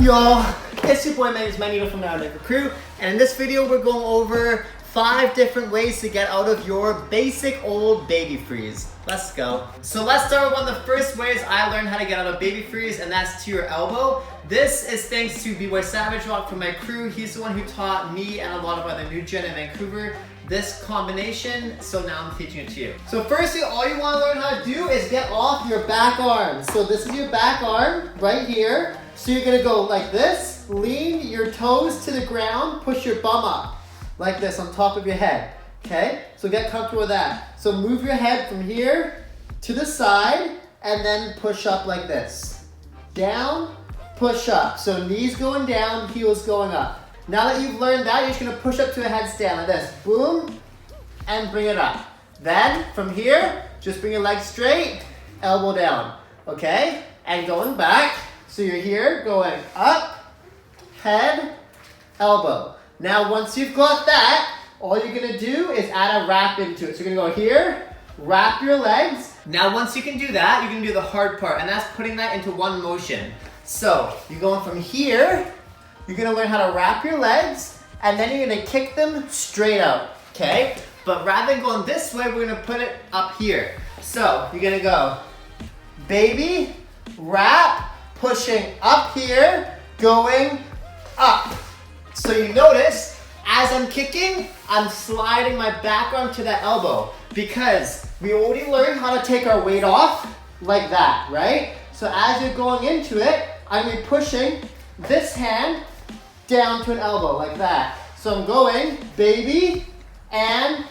Y'all, it's your boy Magnus.Magneto from the Outdoor Crew, and in this video we're going over 5 different ways to get out of your basic old baby freeze. Let's go. So let's start with one of the first ways I learned how to get out of baby freeze, and that's to your elbow. This is thanks to Bboy Savage Rock from my crew. He's the one who taught me and a lot of other new gen in Vancouver this combination, so now I'm teaching it to you. So firstly, all you want to learn how to do is get off your back arm. So this is your back arm right here. So you're gonna go like this, lean your toes to the ground, push your bum up like this on top of your head, okay? So get comfortable with that. So move your head from here to the side and then push up like this. Down, push up. So knees going down, heels going up. Now that you've learned that, you're just gonna push up to a headstand like this. Boom, and bring it up. Then, from here, just bring your legs straight, elbow down, okay? And going back, so you're here, going up, head, elbow. Now, once you've got that, all you're gonna do is add a wrap into it. So you're gonna go here, wrap your legs. Now, once you can do that, you're gonna do the hard part, and that's putting that into one motion. So, you're going from here, you're gonna learn how to wrap your legs, and then you're gonna kick them straight out, okay? But rather than going this way, we're gonna put it up here. So you're gonna go baby, wrap, pushing up here, going up. So you notice, as I'm kicking, I'm sliding my back arm to that elbow because we already learned how to take our weight off like that, right? So as you're going into it, I'm gonna be pushing this hand down to an elbow like that. So I'm going baby and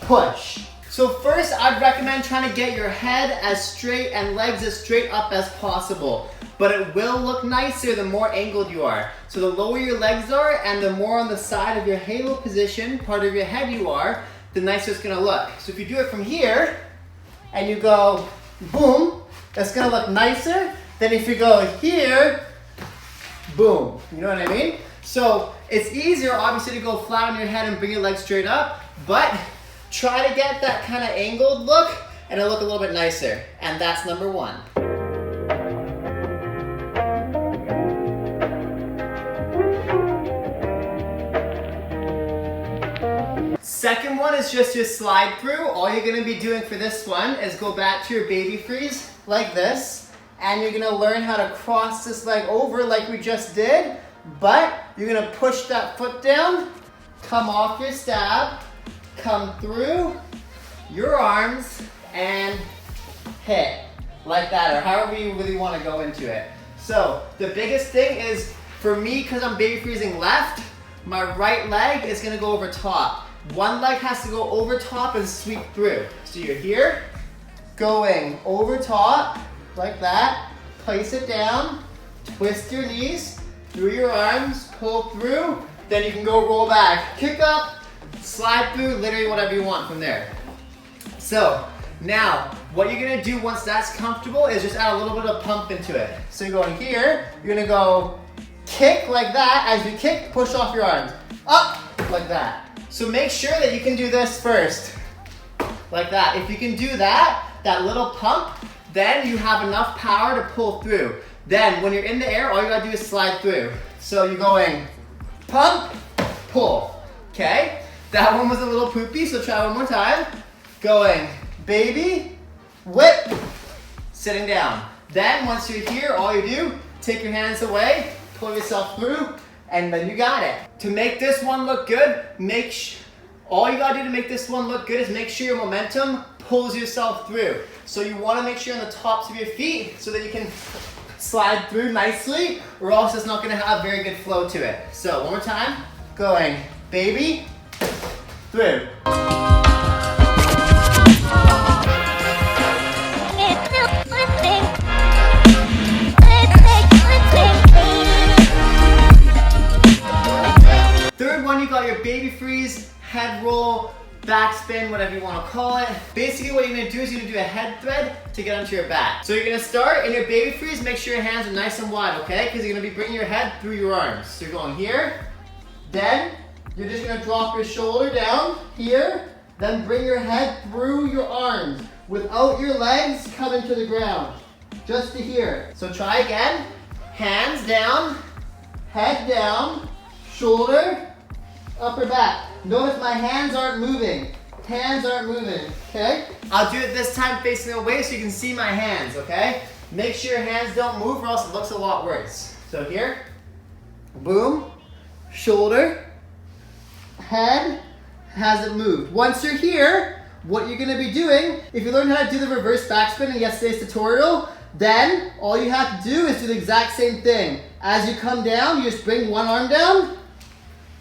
push. So first I'd recommend trying to get your head as straight and legs as straight up as possible. But it will look nicer the more angled you are. So the lower your legs are and the more on the side of your halo position, part of your head you are, the nicer it's gonna look. So if you do it from here and you go boom, that's gonna look nicer than if you go here, boom. You know what I mean? So it's easier obviously to go flat on your head and bring your legs straight up, but try to get that kind of angled look and it'll look a little bit nicer. And that's number 1. Second one is just your slide through. All you're gonna be doing for this one is go back to your baby freeze like this, and you're gonna learn how to cross this leg over like we just did, but you're gonna push that foot down, come off your stab, come through your arms, and hit like that, or however you really wanna go into it. So the biggest thing is, for me, because I'm baby freezing left, my right leg is gonna go over top. One leg has to go over top and sweep through. So you're here, going over top, like that, place it down, twist your knees, through your arms, pull through, then you can go roll back, kick up, slide through, literally whatever you want from there. So now, what you're gonna do once that's comfortable is just add a little bit of pump into it. So you're going here, you're gonna go kick like that. As you kick, push off your arms, up, like that. So make sure that you can do this first, like that. If you can do that, that little pump, then you have enough power to pull through. Then when you're in the air, all you gotta do is slide through. So you're going pump, pull, okay? That one was a little poopy, so try one more time. Going baby, whip, sitting down. Then once you're here, all you do, take your hands away, pull yourself through, and then you got it. To make this one look good, all you gotta do to make this one look good is make sure your momentum pulls yourself through. So you wanna make sure on the tops of your feet so that you can slide through nicely, or else it's not gonna have very good flow to it. So one more time, going baby, through. Third one, you got your baby freeze, head roll, backspin, whatever you want to call it. Basically what you're going to do is you're going to do a head thread to get onto your back. So you're going to start in your baby freeze, make sure your hands are nice and wide, okay? Because you're going to be bringing your head through your arms. So you're going here, then you're just going to drop your shoulder down here, then bring your head through your arms without your legs coming to the ground, just to here. So try again, hands down, head down, shoulder, upper back. Notice my hands aren't moving. Hands aren't moving, okay? I'll do it this time facing away so you can see my hands, okay? Make sure your hands don't move or else it looks a lot worse. So here, boom, shoulder, head, hasn't moved. Once you're here, what you're gonna be doing, if you learn how to do the reverse backspin in yesterday's tutorial, then all you have to do is do the exact same thing. As you come down, you just bring one arm down,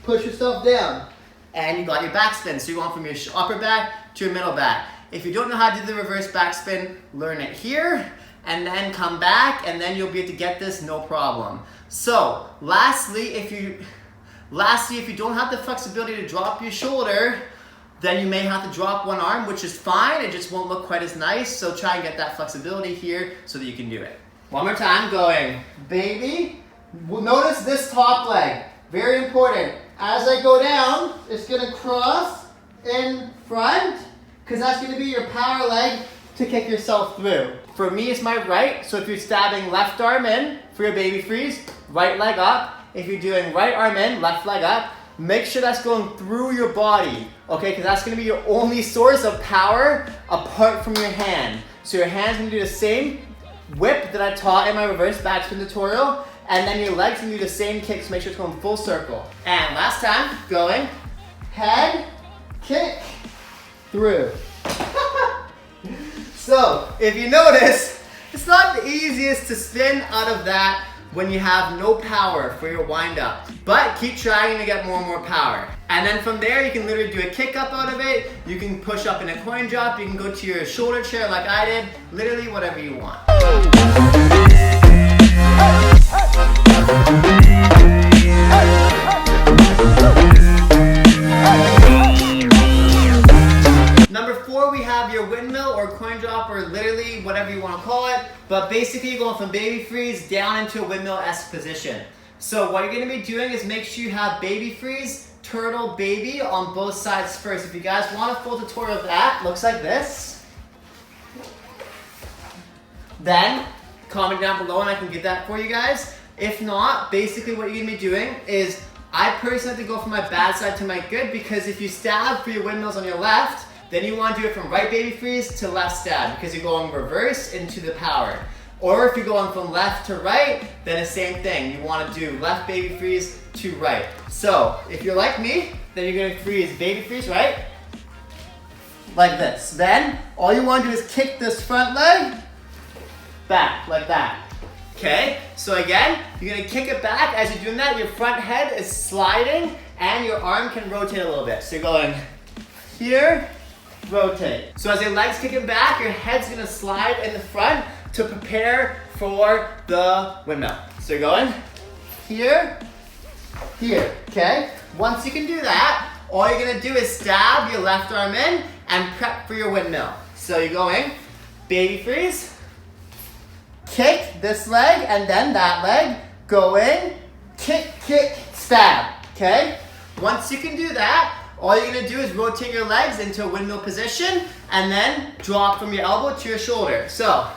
push yourself down, and you got your backspin. So you're going from your upper back to your middle back. If you don't know how to do the reverse backspin, learn it here, and then come back, and then you'll be able to get this no problem. So, lastly, if you don't have the flexibility to drop your shoulder, then you may have to drop one arm, which is fine. It just won't look quite as nice. So try and get that flexibility here so that you can do it. One more time, going, baby. Notice this top leg, very important. As I go down, it's gonna cross in front, because that's gonna be your power leg to kick yourself through. For me, it's my right, so if you're stabbing left arm in for your baby freeze, right leg up. If you're doing right arm in, left leg up, make sure that's going through your body, okay? Because that's gonna be your only source of power apart from your hand. So your hand's gonna do the same whip that I taught in my reverse backspin tutorial, and then your legs can do the same kicks, make sure it's going full circle. And last time, going, head, kick, through. So, if you notice, it's not the easiest to spin out of that when you have no power for your wind up. But keep trying to get more and more power. And then from there, you can literally do a kick up out of it. You can push up in a coin drop. You can go to your shoulder chair like I did. Literally whatever you want. Number 4, we have your windmill or coin drop or literally whatever you want to call it. But basically you're going from baby freeze down into a windmill-esque position. So what you're going to be doing is make sure you have baby freeze, turtle, baby on both sides first. If you guys want a full tutorial of that, looks like this. Then comment down below and I can get that for you guys. If not, basically what you're going to be doing is I personally have to go from my bad side to my good, because if you stab for your windmills on your left, then you want to do it from right baby freeze to left stab, because you're going reverse into the power. Or if you're going from left to right, then the same thing. You want to do left baby freeze to right. So if you're like me, then you're going to freeze baby freeze right, like this. Then all you want to do is kick this front leg back, like that. Okay, so again, you're going to kick it back. As you're doing that, your front head is sliding and your arm can rotate a little bit. So you're going here, rotate. So as your leg's kicking back, your head's gonna slide in the front to prepare for the windmill. So you're going here, here, okay? Once you can do that, all you're gonna do is stab your left arm in and prep for your windmill. So you're going baby freeze, kick this leg and then that leg, go in, kick, kick, stab, okay? Once you can do that, all you're gonna do is rotate your legs into a windmill position and then drop from your elbow to your shoulder. So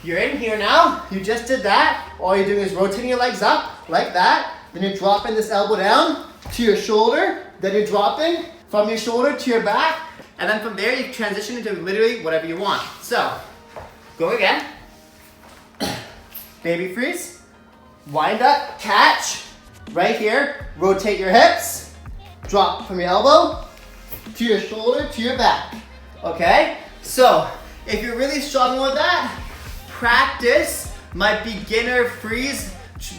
you're in here now, you just did that. All you're doing is rotating your legs up like that. Then you're dropping this elbow down to your shoulder. Then you're dropping from your shoulder to your back. And then from there you transition into literally whatever you want. So go again. Baby freeze, wind up, catch, right here, rotate your hips, drop from your elbow to your shoulder to your back, okay? So, if you're really struggling with that, practice my beginner freeze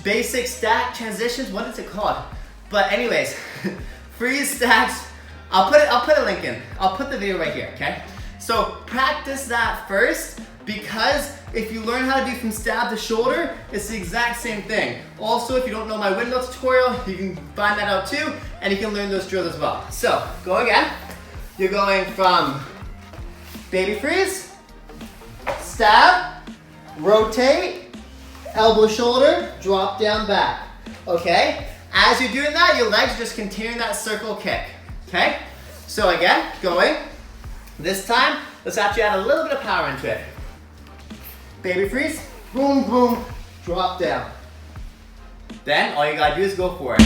basic stack transitions, what is it called? But anyways, freeze stacks, I'll put a link in, I'll put the video right here, okay? So practice that first, because if you learn how to do from stab to shoulder, it's the exact same thing. Also, if you don't know my windmill tutorial, you can find that out too, and you can learn those drills as well. So, go again. You're going from baby freeze, stab, rotate, elbow shoulder, drop down back. Okay? As you're doing that, your legs are just continuing that circle kick. Okay? So again, going. This time, let's actually add a little bit of power into it. Baby freeze, boom, boom, drop down. Then all you gotta do is go for it.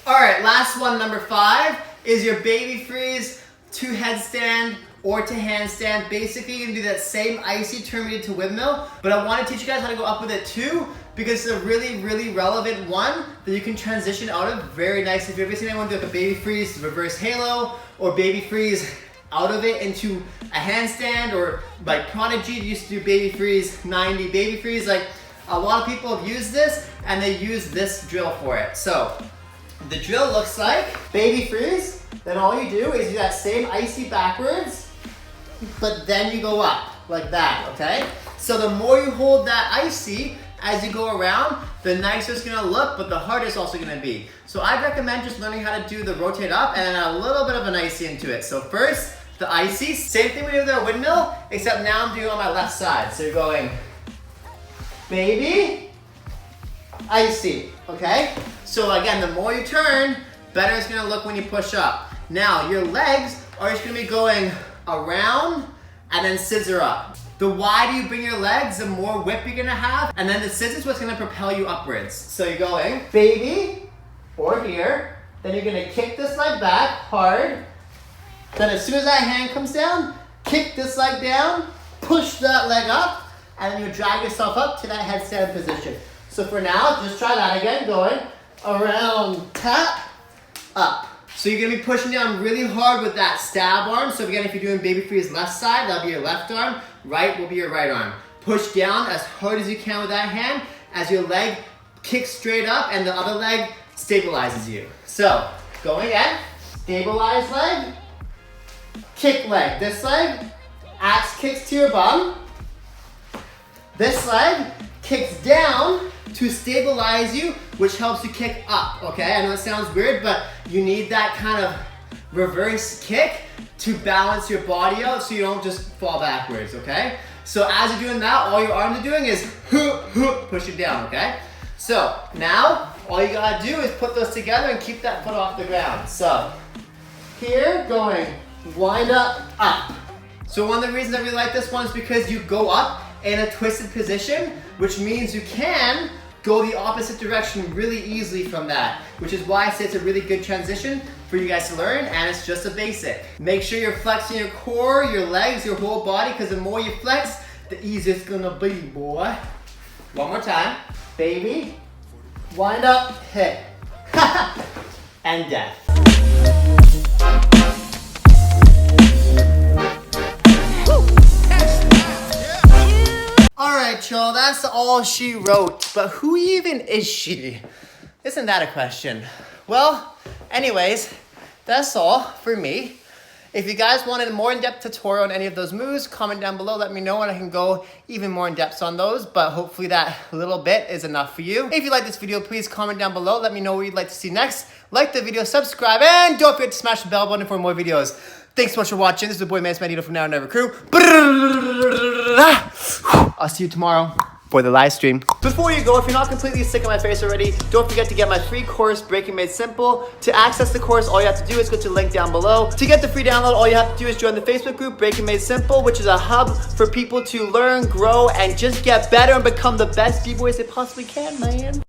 Alright, last one, number 5, is your baby freeze to headstand or to handstand. Basically, you can do that same icy turn we did to windmill, but I want to teach you guys how to go up with it too, because it's a really, really relevant one that you can transition out of very nice. If you've ever seen anyone do like a baby freeze reverse halo, or baby freeze out of it into a handstand, or like Prodigy used to do baby freeze 90, baby freeze, like a lot of people have used this and they use this drill for it. So the drill looks like baby freeze, then all you do is do that same icy backwards, but then you go up like that, okay? So the more you hold that icy as you go around, the nicer it's gonna look, but the harder it's also gonna be. So I'd recommend just learning how to do the rotate up and then a little bit of an icy into it. So first, the icy, same thing we did with our windmill, except now I'm doing it on my left side. So you're going baby, icy, okay? So again, the more you turn, better it's gonna look when you push up. Now, your legs are just gonna be going around and then scissor up. The wider you bring your legs, the more whip you're gonna have, and then the scissor is what's gonna propel you upwards. So you're going baby, or here, then you're gonna kick this leg back hard, then as soon as that hand comes down, kick this leg down, push that leg up, and then you drag yourself up to that headstand position. So for now, just try that again, going around, tap, up. So you're gonna be pushing down really hard with that stab arm. So again, if you're doing baby freeze left side, that'll be your left arm, right will be your right arm. Push down as hard as you can with that hand as your leg kicks straight up and the other leg stabilizes you. So, going again, stabilize leg, kick leg. This leg, axe kicks to your bum. This leg kicks down to stabilize you, which helps you kick up, okay? I know it sounds weird, but you need that kind of reverse kick to balance your body out so you don't just fall backwards, okay? So as you're doing that, all your arms are doing is push it down, okay? So now, all you gotta do is put those together and keep that foot off the ground. So here, going wind up, up. So one of the reasons I really like this one is because you go up in a twisted position, which means you can go the opposite direction really easily from that, which is why I say it's a really good transition for you guys to learn, and it's just a basic. Make sure you're flexing your core, your legs, your whole body, because the more you flex, the easier it's gonna be, boy. One more time. Baby, wind up, hit. And death. Alright, y'all, that's all she wrote, but who even is she? Isn't that a question? Well, anyways, that's all for me. If you guys wanted a more in-depth tutorial on any of those moves, comment down below, let me know, and I can go even more in-depth on those, but hopefully that little bit is enough for you. If you like this video, please comment down below, let me know what you'd like to see next. Like the video, subscribe, and don't forget to smash the bell button for more videos. Thanks so much for watching. This is the boy Magnus.Magneto from Now and Never Crew. I'll see you tomorrow for the live stream. Before you go, if you're not completely sick of my face already, don't forget to get my free course, Breaking Made Simple. To access the course, all you have to do is go to the link down below. To get the free download, all you have to do is join the Facebook group, Breaking Made Simple, which is a hub for people to learn, grow, and just get better and become the best B-boys they possibly can, man.